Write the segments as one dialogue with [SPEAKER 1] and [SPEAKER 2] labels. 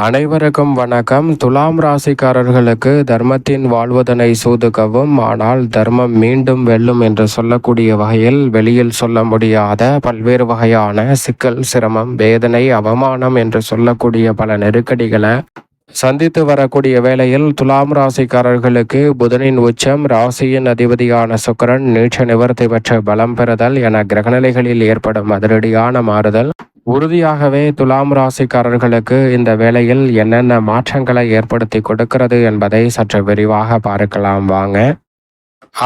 [SPEAKER 1] அனைவருக்கும் வணக்கம். துலாம் ராசிக்காரர்களுக்கு தர்மத்தின் வாழ்வதனை சூதுகவும், ஆனால் தர்மம் மீண்டும் வெல்லும் என்று சொல்லக்கூடிய வகையில் வெளியில் சொல்ல முடியாத பல்வேறு வகையான சிக்கல், சிரமம், வேதனை, அவமானம் என்று சொல்லக்கூடிய பல நெருக்கடிகளை சந்தித்து வரக்கூடிய வேளையில் துலாம் ராசிக்காரர்களுக்கு புதனின் உச்சம், ராசியின் அதிபதியான சுக்கிரன் நீட்ச நிவர்த்தி பெற்ற பலம் பெறுதல் என கிரகநிலைகளில் ஏற்படும் அதிரடியான மாறுதல் உறுதியாகவே துலாம் ராசிக்காரர்களுக்கு இந்த வேளையில் என்னென்ன மாற்றங்களை ஏற்படுத்தி கொடுக்கிறது என்பதை சற்று விரிவாக பார்க்கலாம் வாங்க.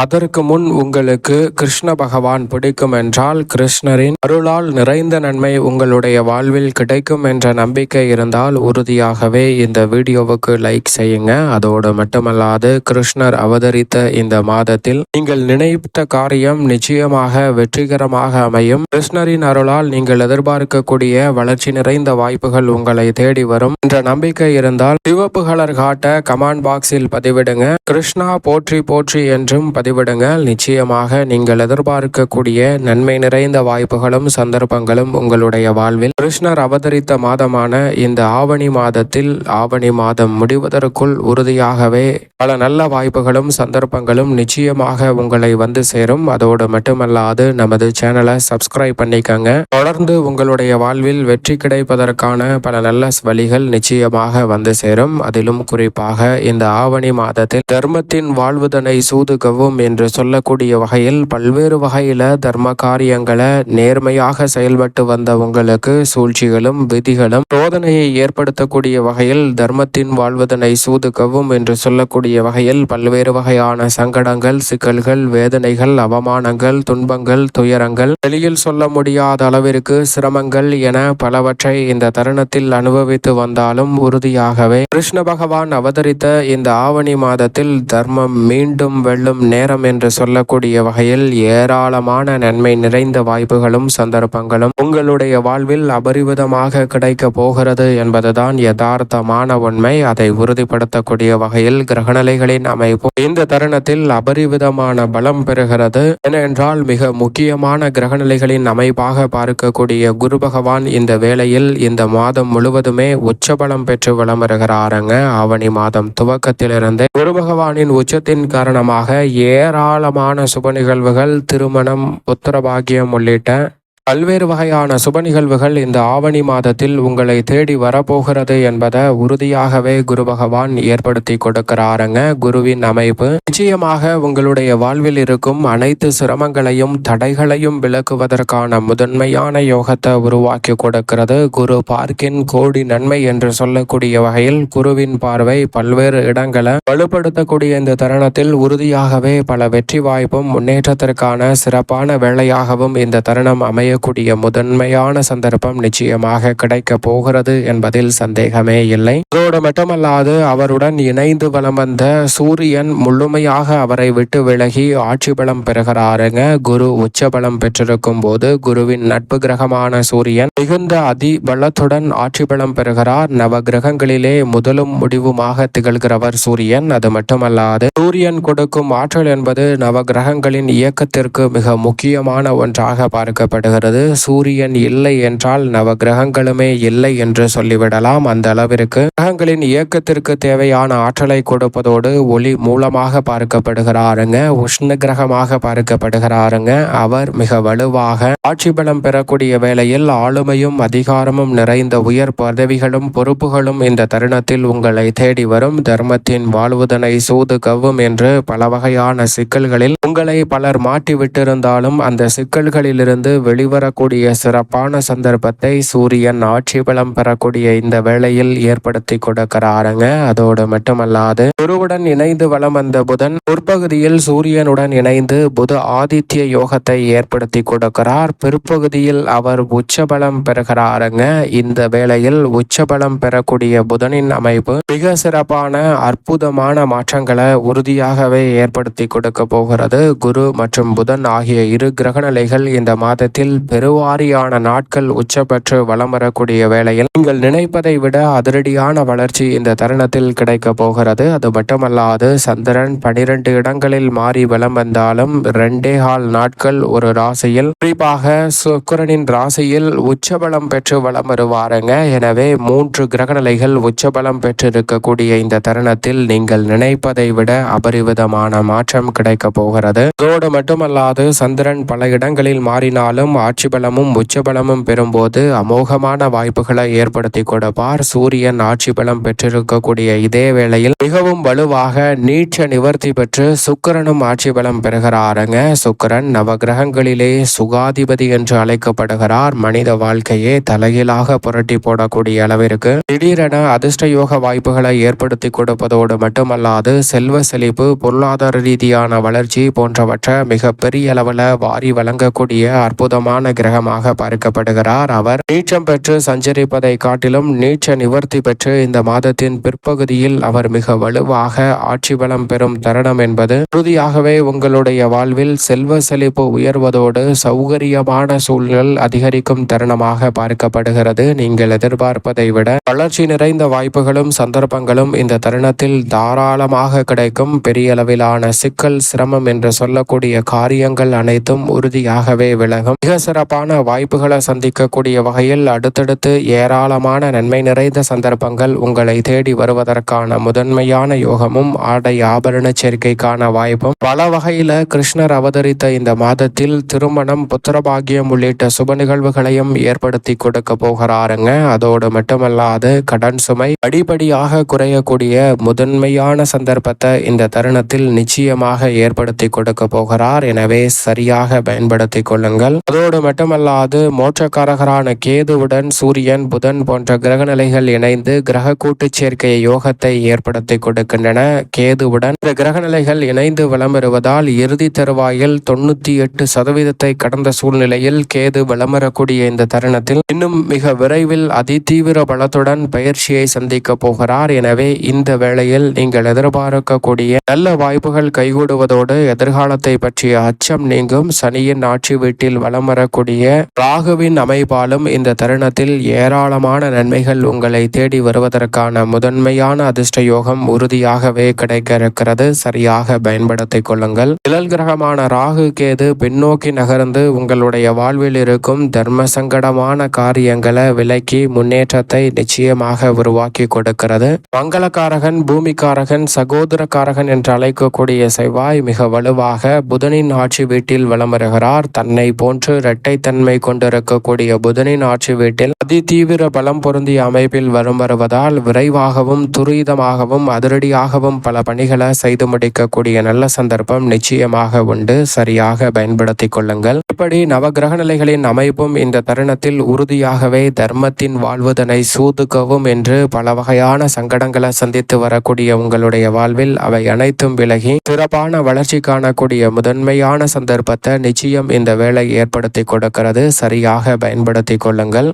[SPEAKER 1] அதற்கு முன் உங்களுக்கு கிருஷ்ண பகவான் பிடிக்கும் என்றால் கிருஷ்ணரின் அருளால் நிறைந்த நன்மை உங்களுடைய வாழ்வில் கிடைக்கும் என்ற நம்பிக்கை இருந்தால் உறுதியாகவே இந்த வீடியோவுக்கு லைக் செய்யுங்க. அதோடு மட்டுமல்லாது கிருஷ்ணர் அவதரித்த இந்த மாதத்தில் நீங்கள் நினைத்த காரியம் நிச்சயமாக வெற்றிகரமாக அமையும். கிருஷ்ணரின் அருளால் நீங்கள் எதிர்பார்க்கக்கூடிய வளர்ச்சி நிறைந்த வாய்ப்புகள் உங்களை தேடி வரும் என்ற நம்பிக்கை இருந்தால் சிவப்பு கலர் காட்ட கமெண்ட் பாக்ஸில் பதிவிடுங்க. கிருஷ்ணா போற்றி போற்றி என்றும் பதிவிடுங்க. நிச்சயமாக நீங்கள் எதிர்பார்க்கக்கூடிய நன்மை நிறைந்த வாய்ப்புகளும் சந்தர்ப்பங்களும் உங்களுடைய வாழ்வில் கிருஷ்ணர் அவதரித்த மாதமான இந்த ஆவணி மாதத்தில், ஆவணி மாதம் முடிவதற்குள் உறுதியாகவே பல நல்ல வாய்ப்புகளும் சந்தர்ப்பங்களும் நிச்சயமாக உங்களை வந்து சேரும். அதோடு மட்டுமல்லாது நமது சேனலை சப்ஸ்கிரைப் பண்ணிக்கங்க. தொடர்ந்து உங்களுடைய வாழ்வில் வெற்றி கிடைப்பதற்கான பல நல்ல வழிகள் நிச்சயமாக வந்து சேரும். அதிலும் குறிப்பாக இந்த ஆவணி மாதத்தில் தர்மத்தின் வாழ்வுதனை சூதுகவும் என்று சொல்லக்கூடிய வகையில் பல்வேறு வகையில தர்ம காரியங்களை நேர்மையாக செயல்பட்டு வந்த உங்களுக்கு சூழ்ச்சிகளும் விதிகளும் சோதனையை ஏற்படுத்தக்கூடிய வகையில் தர்மத்தின் வாழ்வதனை சூதுகவும் என்று சொல்லக்கூடிய வகையில் பல்வேறு வகையான சங்கடங்கள், சிக்கல்கள், வேதனைகள், அவமானங்கள், துன்பங்கள், துயரங்கள், வெளியில் சொல்ல முடியாத அளவிற்கு சிரமங்கள் என பலவற்றை இந்த தருணத்தில் அனுபவித்து வந்தாலும் உறுதியாகவே கிருஷ்ண பகவான் அவதரித்த இந்த ஆவணி மாதத்தில் தர்மம் மீண்டும் வெல்லும் நேரம் என்று சொல்லக்கூடிய வகையில் ஏராளமான நன்மை நிறைந்த வாய்ப்புகளும் சந்தர்ப்பங்களும் உங்களுடைய வாழ்வில் அபரிவிதமாக கிடைக்க போகிறது என்பதுதான் யதார்த்தமான உண்மை. அதை உறுதிப்படுத்தக்கூடிய வகையில் கிரகநிலைகளின் அமைப்பு இந்த தருணத்தில் அபரிவிதமான பலம் பெறுகிறது. ஏனென்றால் மிக முக்கியமான கிரகநிலைகளின் அமைப்பாக பார்க்கக்கூடிய குரு பகவான் இந்த வேளையில் இந்த மாதம் முழுவதுமே உச்சபலம் பெற்று வலம் வருகிறாருங்க. ஆவணி மாதம் துவக்கத்திலிருந்து குரு பகவானின் உச்சத்தின் காரணமாக ஏராளமான சுப நிகழ்வுகள், திருமணம், புத்திரபாகியம் உள்ளிட்ட பல்வேறு வகையான சுப நிகழ்வுகள் இந்த ஆவணி மாதத்தில் உங்களை தேடி வரப்போகிறது என்பதை உறுதியாகவே குரு பகவான் ஏற்படுத்தி கொடுக்கிறாருங்க. குருவின் அமைப்பு நிச்சயமாக உங்களுடைய வாழ்வில் இருக்கும் அனைத்து சிரமங்களையும் தடைகளையும் விளக்குவதற்கான முதன்மையான யோகத்தை உருவாக்கி கொடுக்கிறது. குரு பார்க்கின் கோடி நன்மை என்று சொல்லக்கூடிய வகையில் குருவின் பார்வை பல்வேறு இடங்களை வலுப்படுத்தக்கூடிய இந்த தருணத்தில் உறுதியாகவே பல வெற்றி வாய்ப்பும் முன்னேற்றத்திற்கான சிறப்பான வேளையாகவும் இந்த தருணம் அமைய கூடிய முதன்மையான சந்தர்ப்பம் நிச்சயமாக கிடைக்க போகிறது என்பதில் சந்தேகமே இல்லை. அதோடு மட்டுமல்லாது அவருடன் இணைந்து வலம் வந்த சூரியன் முழுமையாக அவரை விட்டு விலகி ஆட்சி பலம் பெறுகிறாருங்க. குரு உச்ச பலம் பெற்றிருக்கும் போது குருவின் நட்பு கிரகமான சூரியன் மிகுந்த அதி பலத்துடன் ஆட்சி பலம் பெறுகிறார். நவ கிரகங்களிலே முதலும் முடிவுமாக திகழ்கிறவர் சூரியன். அது மட்டுமல்லாது சூரியன் கொடுக்கும் ஆற்றல் என்பது நவ கிரகங்களின் இயக்கத்திற்கு மிக முக்கியமான ஒன்றாக பார்க்கப்படுகிறது. சூரியன் இல்லை என்றால் நவ கிரகங்களுமே இல்லை என்று சொல்லிவிடலாம். அந்த அளவிற்கு கிரகங்களின் இயக்கத்திற்கு தேவையான ஆற்றலை கொடுப்பதோடு ஒளி மூலமாக பார்க்கப்படுகிறாருங்க. உஷ்ண கிரகமாக பார்க்கப்படுகிறாருங்க. அவர் மிக வலுவாக ஆட்சி பலம் பெறக்கூடிய வேளையில் ஆளுமையும் அதிகாரமும் நிறைந்த உயர் பதவிகளும் பொறுப்புகளும் இந்த தருணத்தில் உங்களை தேடி வரும். தர்மத்தின் வாழ்வுதனை சூது கவ்வும் என்று பல வகையான சிக்கல்களில் உங்களை பலர் மாட்டி விட்டிருந்தாலும் அந்த சிக்கல்களிலிருந்து வெளிவரக்கூடிய சிறப்பான சந்தர்ப்பத்தை சூரியன் ஆட்சி பலம் பெறக்கூடிய இந்த வேளையில் ஏற்படுத்தி கொடுக்கிறாருங்க. அதோடு மட்டுமல்லாது குருவுடன் இணைந்து வலம் வந்த புதன் முற்பகுதியில் சூரியனுடன் இணைந்து புத ஆதித்ய யோகத்தை ஏற்படுத்தி கொடுக்கிறார். பிற்பகுதியில் அவர் உச்சபலம் பெறுகிறாருங்க. இந்த வேளையில் உச்சபலம் பெறக்கூடிய புதனின் அமைப்பு மிக சிறப்பான அற்புதமான மாற்றங்களை உறுதியாகவே ஏற்படுத்தி கொடுக்க போகிறது. அதாவது குரு மற்றும் புதன் ஆகிய இரு கிரகநிலைகள் இந்த மாதத்தில் பெருவாரியான நாட்கள் உச்ச பெற்று வலம் வரக்கூடிய வேளையில் நீங்கள் நினைப்பதை விட அதிரடியான வளர்ச்சி இந்த தருணத்தில் கிடைக்க போகிறது. அது மட்டுமல்லாது சந்திரன் 12 இடங்களில் மாறி வலம் வந்தாலும் 2.25 நாட்கள் ஒரு ராசியில், குறிப்பாக சுக்கிரனின் ராசியில் உச்சபலம் பெற்று வலம் வருவாருங்க. எனவே 3 கிரகநிலைகள் உச்சபலம் பெற்று இருக்கக்கூடிய இந்த தருணத்தில் நீங்கள் நினைப்பதை விட அபரிவிதமான மாற்றம் கிடைக்க போகிறது. அதோடு மட்டுமல்லாது சந்திரன் பல இடங்களில் மாறினாலும் ஆட்சி பலமும் உச்சபலமும் பெறும்போது அமோகமான வாய்ப்புகளை ஏற்படுத்தி கொடுப்பார். சூரியன் ஆட்சி பலம் பெற்றிருக்கக்கூடிய இதே வேளையில் மிகவும் வலுவாக நீட்ச நிவர்த்தி பெற்று சுக்கிரனும் ஆட்சி பலம் பெறுகிறாருங்க. சுக்கிரன் நவகிரகங்களிலே சுகாதிபதி என்று அழைக்கப்படுகிறார். மனித வாழ்க்கையே தலைகீழாக புரட்டி போடக்கூடிய அளவிற்கு திடீரென அதிர்ஷ்ட யோக வாய்ப்புகளை ஏற்படுத்தி கொடுப்பதோடு மட்டுமல்லாது செல்வ செழிப்பு, பொருளாதார ரீதியான வளர்ச்சி போன்றவற்றை மிக பெரிய அளவில் வாரி வழங்கக்கூடிய அற்புதமான கிரகமாக பார்க்கப்படுகிறார். அவர் நீச்சம் பெற்று சஞ்சரிப்பதை காட்டிலும் நீச்ச நிவர்த்தி பெற்று இந்த மாதத்தின் பிற்பகுதியில் அவர் மிக வலுவாக ஆட்சி பலம் பெறும் தருணம் என்பது உறுதியாகவே உங்களுடைய வாழ்வில் செல்வ செழிப்பு உயர்வதோடு சௌகரியமான சூழல் அதிகரிக்கும் தருணமாக பார்க்கப்படுகிறது. நீங்கள் எதிர்பார்ப்பதை விட வளர்ச்சி நிறைந்த வாய்ப்புகளும் சந்தர்ப்பங்களும் இந்த தருணத்தில் தாராளமாக கிடைக்கும். பெரிய அளவிலான சிக்கல், சிரமம் என்று சொல்லக்கூடிய காரியங்கள் அனைத்தும் உறுதியாகவே விலகும். மிக சிறப்பான வாய்ப்புகளை சந்திக்கக்கூடிய வகையில் அடுத்தடுத்து ஏராளமான நன்மை நிறைந்த சந்தர்ப்பங்கள் உங்களை தேடி வருவதற்கான முதன்மையான யோகமும் ஆடை ஆபரண சேர்க்கைக்கான வாய்ப்பும் பல வகையில கிருஷ்ணர் அவதரித்த இந்த மாதத்தில் திருமணம், புத்திரபாகியம் உள்ளிட்ட சுப நிகழ்வுகளையும் ஏற்படுத்தி கொடுக்க போகிறாருங்க. அதோடு மட்டுமல்லாது கடன் சுமை படிப்படியாக குறையக்கூடிய முதன்மையான சந்தர்ப்பத்தை இந்த தருணத்தில் நிச்சயமாக ஏற்படுத்தி கொடுக்க போகிறார். எனவே சரியாக பயன்படுத்தி கொள்ளுங்கள். அதோடு மட்டுமல்லாது மோட்சக்காரகரான கேதுவுடன் சூரியன், புதன் போன்ற கிரகநிலைகள் இணைந்து கிரக கூட்டு சேர்க்கை யோகத்தை ஏற்படுத்தி கொடுக்கின்றன. கேதுவுடன் இந்த கிரகநிலைகள் இணைந்து வலம் வருவதால் இறுதி தருவாயில் 98% கடந்த சூழ்நிலையில் கேது வலம் வரக்கூடிய இந்த தருணத்தில் இன்னும் மிக விரைவில் அதிதீவிர பலத்துடன் பயிற்சியை சந்திக்க போகிறார். எனவே இந்த வேளையில் நீங்கள் எதிர்பார்க்கக்கூடிய நல்ல வாய்ப்புகள் கைகூடுவதோடு எதிர்காலத்தை பற்றிய அச்சம் நீங்கும். சனியின் ஆட்சி வீட்டில் வலம் வரக்கூடிய ராகுவின் அமைப்பாலும் இந்த தருணத்தில் ஏராளமான நன்மைகள் உங்களை தேடி வருவதற்கான முதன்மையான அதிர்ஷ்ட யோகம் உறுதியாகவே கிடைக்க இருக்கிறது. சரியாக பயன்படுத்திக் கொள்ளுங்கள். நிழல் கிரகமான ராகு கேது பின்னோக்கி நகர்ந்து உங்களுடைய வாழ்வில் இருக்கும் தர்ம சங்கடமான காரியங்களை விலக்கி முன்னேற்றத்தை நிச்சயமாக உருவாக்கி கொடுக்கிறது. மங்களக்காரகன், பூமிக்காரகன், சகோதரக்காரகன் என்று அழைக்கக்கூடிய செவ்வாய் மிக வலுவாக புதனின் ஆட்சி வீட்டில் வலம் வருகிறார். தன்னை போன்று இரட்டைத்தன்மை கொண்டிருக்கக்கூடிய புதனின் ஆட்சி வீட்டில் அதிதீவிர பலம் பொருந்திய அமைப்பில் வரும் வருவதால் விரைவாகவும் துரிதமாகவும் அதிரடியாகவும் பல பணிகளை செய்து முடிக்கக்கூடிய நல்ல சந்தர்ப்பம் நிச்சயமாக உண்டு. சரியாக பயன்படுத்திக் கொள்ளுங்கள். இப்படி நவகிரக நிலைகளின் அமைப்பும் இந்த தருணத்தில் உறுதியாகவே தர்மத்தின் வாழ்வதனை சூதுக்கவும் என்று பல வகையான சங்கடங்களை சந்தித்து வரக்கூடிய உங்களுடைய வாழ்வில் அவை அனைத்தும் விலகி சிறப்பான வளர்ச்சி காணக்கூடிய முதன்மையான சந்தர்ப்பத்தை நிச்சயம் இந்த வேளை ஏற்படுத்தி கொடுக்கிறது. சரியாக பயன்படுத்திக் கொள்ளுங்கள்.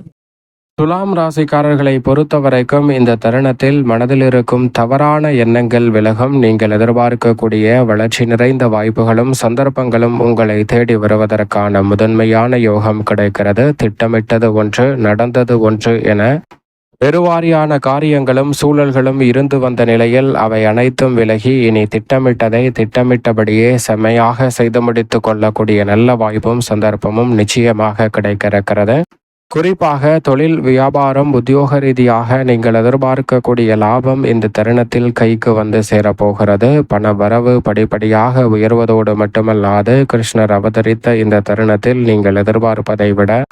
[SPEAKER 1] துலாம் ராசிக்காரர்களை பொறுத்தவரைக்கும் இந்த தருணத்தில் மனதில் இருக்கும் தவறான எண்ணங்கள் விலகும். நீங்கள் எதிர்பார்க்கக்கூடிய வளர்ச்சி நிறைந்த வாய்ப்புகளும் சந்தர்ப்பங்களும் உங்களை தேடி வருவதற்கான முதன்மையான யோகம் கிடைக்கிறது. திட்டமிட்டது ஒன்று, நடந்தது ஒன்று என பெருவாரியான காரியங்களும் சூழல்களும் இருந்து வந்த நிலையில் அவை அனைத்தும் விலகி இனி திட்டமிட்டதை திட்டமிட்டபடியே செம்மையாக செய்து முடித்து கொள்ளக்கூடிய நல்ல வாய்ப்பும் சந்தர்ப்பமும் நிச்சயமாக கிடைக்க இருக்கிறது. குறிப்பாக தொழில், வியாபாரம், உத்தியோக ரீதியாக நீங்கள் எதிர்பார்க்கக்கூடிய லாபம் இந்த தருணத்தில் கைக்கு வந்து சேரப்போகிறது. பண வரவு படிப்படியாக உயர்வதோடு மட்டுமல்லாது கிருஷ்ணர் அவதரித்த இந்த தருணத்தில் நீங்கள் எதிர்பார்ப்பதை விட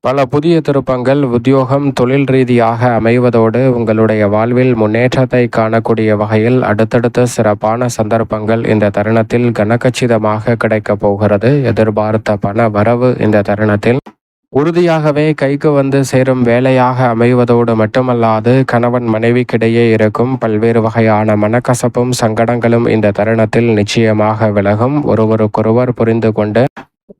[SPEAKER 1] பல புதிய திருப்பங்கள் உத்தியோகம், தொழில் ரீதியாக அமைவதோடு உங்களுடைய வாழ்வில் முன்னேற்றத்தை காணக்கூடிய வகையில் அடுத்தடுத்த சிறப்பான சந்தர்ப்பங்கள் இந்த தருணத்தில் கனகச்சிதமாக கிடைக்க போகிறது. எதிர்பார்த்த பண வரவு இந்த தருணத்தில் உறுதியாகவே கைக்கு வந்து சேரும் வேலையாக அமைவதோடு மட்டுமல்லாது கணவன் மனைவிக்கிடையே இருக்கும் பல்வேறு வகையான மனக்கசப்பும் சங்கடங்களும் இந்த தருணத்தில் நிச்சயமாக விலகும். ஒருவருக்கொருவர் புரிந்து கொண்டு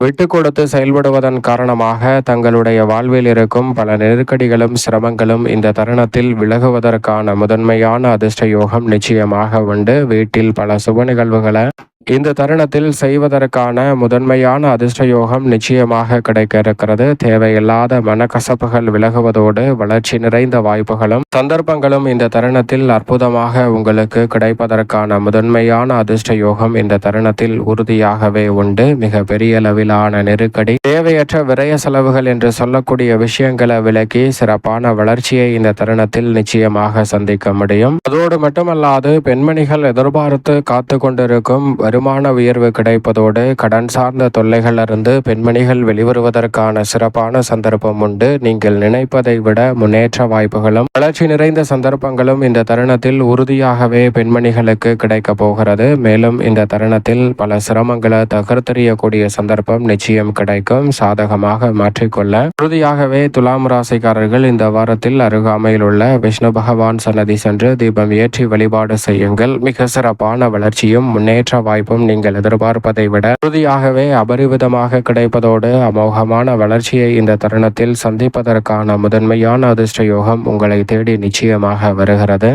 [SPEAKER 1] விட்டு கொடுத்து செயல்படுவதன் காரணமாக தங்களுடைய வாழ்வில் இருக்கும் பல நெருக்கடிகளும் சிரமங்களும் இந்த தருணத்தில் விலகுவதற்கான முதன்மையான அதிர்ஷ்ட யோகம் நிச்சயமாக உண்டு. வீட்டில் பல சுப நிகழ்வுகளை இந்த தருணத்தில் செய்வதற்கான முதன்மையான அதிர்ஷ்ட யோகம் நிச்சயமாக கிடைக்க இருக்கிறது. தேவையில்லாத மனக்கசப்புகள் விலகுவதோடு வளர்ச்சி நிறைந்த வாய்ப்புகளும் சந்தர்ப்பங்களும் இந்த தருணத்தில் அற்புதமாக உங்களுக்கு கிடைப்பதற்கான முதன்மையான அதிர்ஷ்ட யோகம் இந்த தருணத்தில் உறுதியாகவே உண்டு. மிக பெரிய அளவிலான நெருக்கடி, தேவையற்ற விரய செலவுகள் என்று சொல்லக்கூடிய விஷயங்களை விலக்கி சிறப்பான வளர்ச்சியை இந்த தருணத்தில் நிச்சயமாக சந்திக்க முடியும். அதோடு மட்டுமல்லாது பெண்மணிகள் எதிர்பார்த்து காத்து கொண்டிருக்கும் வருமான உயர்வு கிடைப்பதோடு கடன் சார்ந்த தொல்லைகளிலிருந்து பெண்மணிகள் வெளிவருவதற்கான சிறப்பான சந்தர்ப்பம் உண்டு. நீங்கள் நினைப்பதை விட முன்னேற்ற வாய்ப்புகளும் வளர்ச்சி நிறைந்த சந்தர்ப்பங்களும் இந்த தருணத்தில் உறுதியாகவே பெண்மணிகளுக்கு கிடைக்க போகிறது. மேலும் இந்த தருணத்தில் பல சிரமங்களை தகர்த்தெறியக்கூடிய சந்தர்ப்பம் நிச்சயம் கிடைக்கும். சாதகமாக மாற்றிக்கொள்ள உறுதியாகவே துலாம் ராசிக்காரர்கள் இந்த வாரத்தில் அருகாமையில் உள்ள விஷ்ணு பகவான் சன்னதி சென்று தீபம் ஏற்றி வழிபாடு செய்யுங்கள். மிக சிறப்பான வளர்ச்சியும் முன்னேற்ற வாய்ப்பும் நீங்கள் எதிர்பார்ப்பதை விட உறுதியாகவே அபரிவிதமாக கிடைப்பதோடு அமோகமான வளர்ச்சியை இந்த தருணத்தில் சந்திப்பதற்கான முதன்மையான அதிர்ஷ்ட யோகம் உங்களை தேடி நிச்சயமாக வருகிறது.